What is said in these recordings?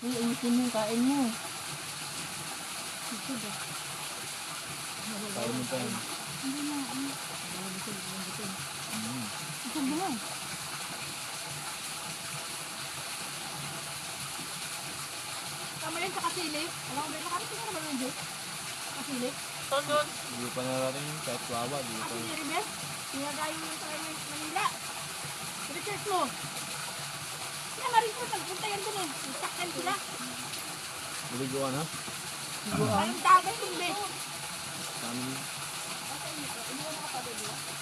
Uy, ayusin mo yung kain mo. Ito ba? Kain mo pa yan. Hindi na. Busog. Busog mo lang. Tama yan sa kasili. Alam mo ba, nakarating ka naman yung kasili. Tundun. Hindi pa narating yun. Kahit wawa, hindi pa. Kasi si Ribes, pinagayo yung sa Manila. Research mo. Kaya marin ko, nagpunta yan dun eh. Sakyan sila. Maliguan ha? Parang dagat yung be. Kami.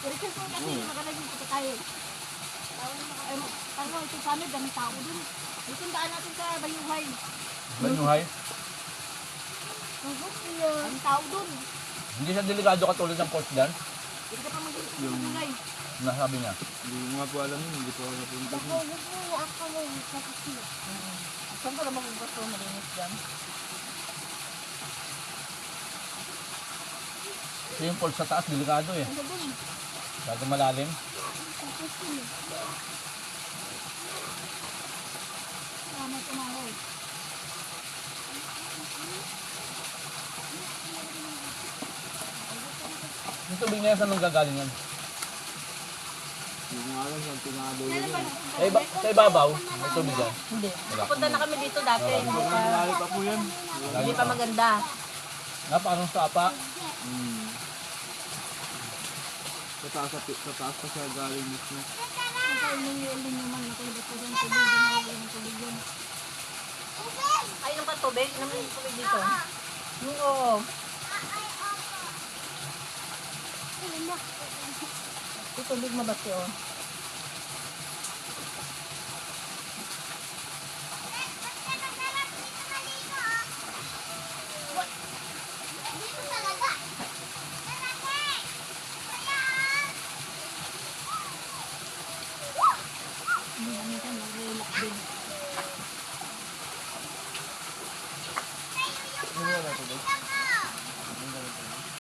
Research mo kasi nakalagay ko tayo. Ano, ito sa amin, daming tao dun. Itundaan natin sa Bayuhay. Banyuhay? Daming tao dun. Hindi siya delikado katulad ng coach dyan. Hindi ka pa mag-ibigay. Nasabi niya. Hindi ko nga po alam yun. Hindi po ako napunta. Saan ka naman kung gusto malinis dyan? So yung pulse sa taas, delikado eh. Ano dun? Bago malalim. Salamat umahoy. Yung tubig na yan, saan nang gagaling yan? Hindi ko nga alam saan pinakadulo Kailan ba yun. napunta? Sa ibabaw, may tubig yan. Hindi. Wala. Punta na kami dito dati. Malayo pa po yan. Hindi pa maganda. Napakanong sapa. Sa taas pa siya galing mismo. Ang ilin naman, nakulibot ko dyan. Tubig yun. Ay, inom ka tubig? Inom yung tubig dito. Oo. Ito tubig mabati oh.